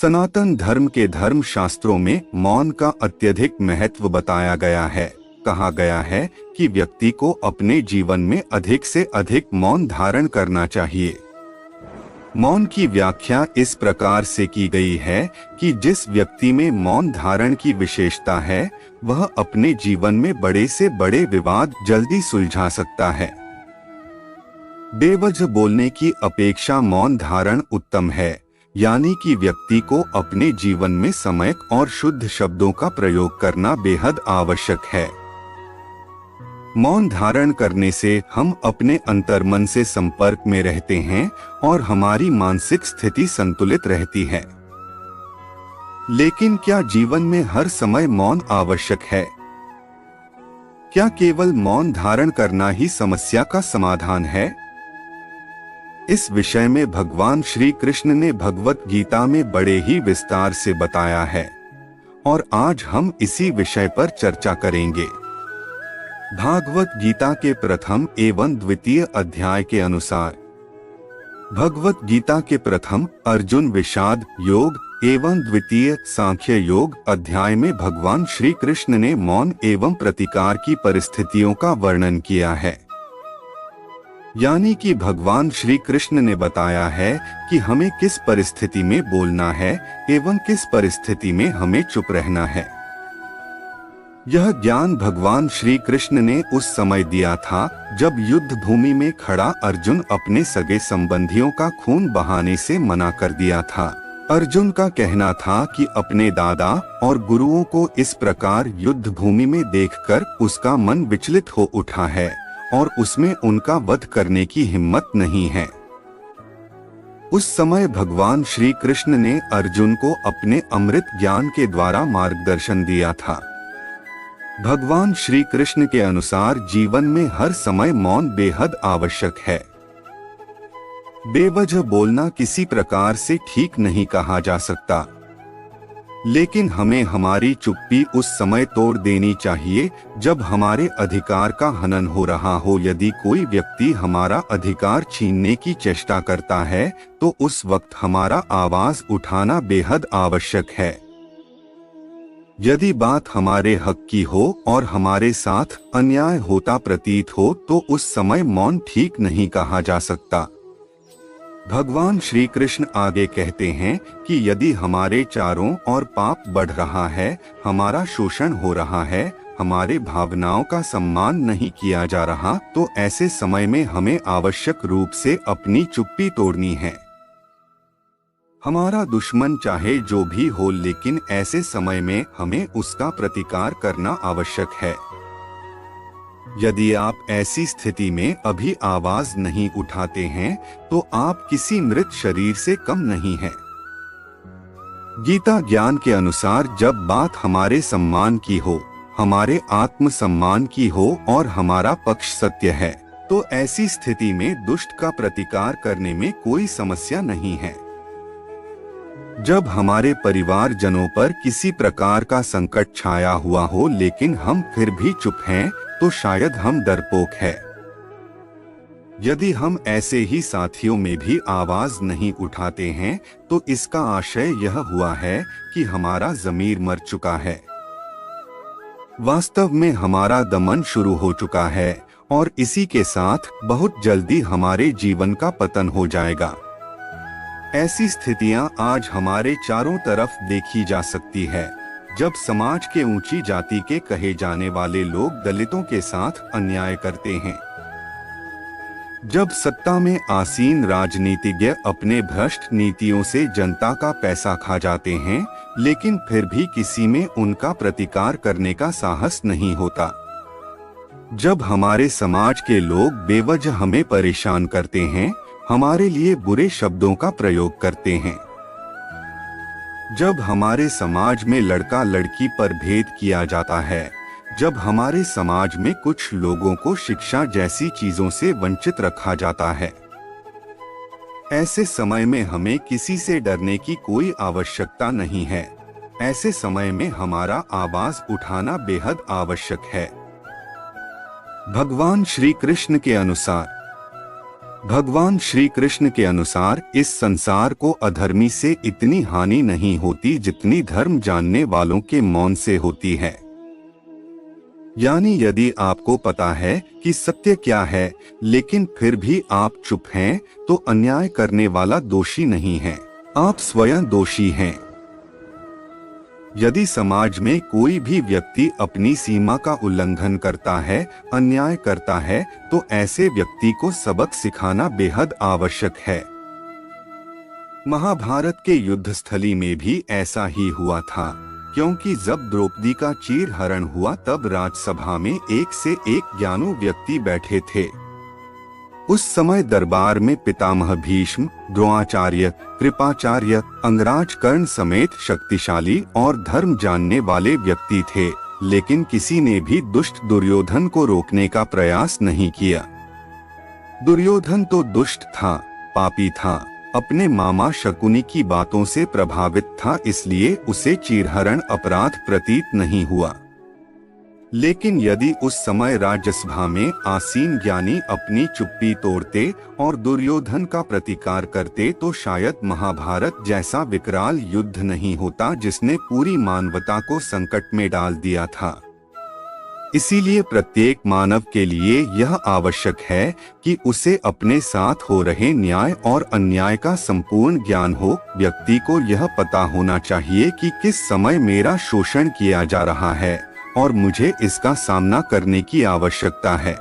सनातन धर्म के धर्म शास्त्रों में मौन का अत्यधिक महत्व बताया गया है। कहा गया है कि व्यक्ति को अपने जीवन में अधिक से अधिक मौन धारण करना चाहिए। मौन की व्याख्या इस प्रकार से की गई है कि जिस व्यक्ति में मौन धारण की विशेषता है वह अपने जीवन में बड़े से बड़े विवाद जल्दी सुलझा सकता है। बेवजह बोलने की अपेक्षा मौन धारण उत्तम है, यानी कि व्यक्ति को अपने जीवन में सम्यक और शुद्ध शब्दों का प्रयोग करना बेहद आवश्यक है। मौन धारण करने से हम अपने अंतर्मन से संपर्क में रहते हैं और हमारी मानसिक स्थिति संतुलित रहती है। लेकिन क्या जीवन में हर समय मौन आवश्यक है? क्या केवल मौन धारण करना ही समस्या का समाधान है? इस विषय में भगवान श्री कृष्ण ने भगवत गीता में बड़े ही विस्तार से बताया है और आज हम इसी विषय पर चर्चा करेंगे। भागवत गीता के प्रथम एवं द्वितीय अध्याय के अनुसार भगवत गीता के प्रथम अर्जुन विषाद योग एवं द्वितीय सांख्य योग अध्याय में भगवान श्री कृष्ण ने मौन एवं प्रतिकार की परिस्थितियों का वर्णन किया है। यानी कि भगवान श्री कृष्ण ने बताया है कि हमें किस परिस्थिति में बोलना है एवं किस परिस्थिति में हमें चुप रहना है। यह ज्ञान भगवान श्री कृष्ण ने उस समय दिया था जब युद्ध भूमि में खड़ा अर्जुन अपने सगे संबंधियों का खून बहाने से मना कर दिया था। अर्जुन का कहना था कि अपने दादा और गुरुओं को इस प्रकार युद्ध भूमि में देखकर उसका मन विचलित हो उठा है और उसमें उनका वध करने की हिम्मत नहीं है। उस समय भगवान श्री कृष्ण ने अर्जुन को अपने अमृत ज्ञान के द्वारा मार्गदर्शन दिया था। भगवान श्री कृष्ण के अनुसार जीवन में हर समय मौन बेहद आवश्यक है। बेवजह बोलना किसी प्रकार से ठीक नहीं कहा जा सकता, लेकिन हमें हमारी चुप्पी उस समय तोड़ देनी चाहिए जब हमारे अधिकार का हनन हो रहा हो। यदि कोई व्यक्ति हमारा अधिकार छीनने की चेष्टा करता है तो उस वक्त हमारा आवाज उठाना बेहद आवश्यक है। यदि बात हमारे हक की हो और हमारे साथ अन्याय होता प्रतीत हो तो उस समय मौन ठीक नहीं कहा जा सकता। भगवान श्री कृष्ण आगे कहते हैं कि यदि हमारे चारों ओर पाप बढ़ रहा है, हमारा शोषण हो रहा है, हमारे भावनाओं का सम्मान नहीं किया जा रहा, तो ऐसे समय में हमें आवश्यक रूप से अपनी चुप्पी तोड़नी है। हमारा दुश्मन चाहे जो भी हो, लेकिन ऐसे समय में हमें उसका प्रतिकार करना आवश्यक है। यदि आप ऐसी स्थिति में अभी आवाज नहीं उठाते हैं तो आप किसी मृत शरीर से कम नहीं हैं। गीता ज्ञान के अनुसार जब बात हमारे सम्मान की हो, हमारे आत्म सम्मान की हो और हमारा पक्ष सत्य है, तो ऐसी स्थिति में दुष्ट का प्रतिकार करने में कोई समस्या नहीं है। जब हमारे परिवार जनों पर किसी प्रकार का संकट छाया हुआ हो लेकिन हम फिर भी चुप हैं, तो शायद हम डरपोक हैं। यदि हम ऐसे ही साथियों में भी आवाज नहीं उठाते हैं तो इसका आशय यह हुआ है कि हमारा ज़मीर मर चुका है। वास्तव में हमारा दमन शुरू हो चुका है और इसी के साथ बहुत जल्दी हमारे जीवन का पतन हो जाएगा। ऐसी स्थितियां आज हमारे चारों तरफ देखी जा सकती है, जब समाज के ऊंची जाति के कहे जाने वाले लोग दलितों के साथ अन्याय करते हैं, जब सत्ता में आसीन राजनीतिज्ञ अपने भ्रष्ट नीतियों से जनता का पैसा खा जाते हैं, लेकिन फिर भी किसी में उनका प्रतिकार करने का साहस नहीं होता, जब हमारे समाज के लोग बेवजह हमें परेशान करते हैं, हमारे लिए बुरे शब्दों का प्रयोग करते हैं, जब हमारे समाज में लड़का लड़की पर भेद किया जाता है, जब हमारे समाज में कुछ लोगों को शिक्षा जैसी चीजों से वंचित रखा जाता है, ऐसे समय में हमें किसी से डरने की कोई आवश्यकता नहीं है। ऐसे समय में हमारा आवाज उठाना बेहद आवश्यक है। भगवान श्री कृष्ण के अनुसार भगवान श्री कृष्ण के अनुसार इस संसार को अधर्मी से इतनी हानि नहीं होती जितनी धर्म जानने वालों के मौन से होती है। यानी यदि आपको पता है कि सत्य क्या है, लेकिन फिर भी आप चुप हैं, तो अन्याय करने वाला दोषी नहीं है, आप स्वयं दोषी हैं। यदि समाज में कोई भी व्यक्ति अपनी सीमा का उल्लंघन करता है, अन्याय करता है, तो ऐसे व्यक्ति को सबक सिखाना बेहद आवश्यक है। महाभारत के युद्ध स्थली में भी ऐसा ही हुआ था, क्योंकि जब द्रौपदी का चीरहरण हुआ तब राजसभा में एक से एक ज्ञानी व्यक्ति बैठे थे। उस समय दरबार में पितामह भीष्म, द्रोणाचार्य, कृपाचार्य, अंगराज कर्ण समेत शक्तिशाली और धर्म जानने वाले व्यक्ति थे, लेकिन किसी ने भी दुष्ट दुर्योधन को रोकने का प्रयास नहीं किया। दुर्योधन तो दुष्ट था, पापी था, अपने मामा शकुनी की बातों से प्रभावित था, इसलिए उसे चीरहरण अपराध प्रतीत नहीं हुआ। लेकिन यदि उस समय राज्यसभा में आसीन ज्ञानी अपनी चुप्पी तोड़ते और दुर्योधन का प्रतिकार करते तो शायद महाभारत जैसा विकराल युद्ध नहीं होता जिसने पूरी मानवता को संकट में डाल दिया था। इसीलिए प्रत्येक मानव के लिए यह आवश्यक है कि उसे अपने साथ हो रहे न्याय और अन्याय का संपूर्ण ज्ञान हो। व्यक्ति को यह पता होना चाहिए कि किस समय मेरा शोषण किया जा रहा है और मुझे इसका सामना करने की आवश्यकता है।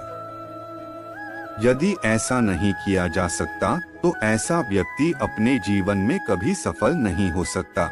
यदि ऐसा नहीं किया जा सकता तो ऐसा व्यक्ति अपने जीवन में कभी सफल नहीं हो सकता।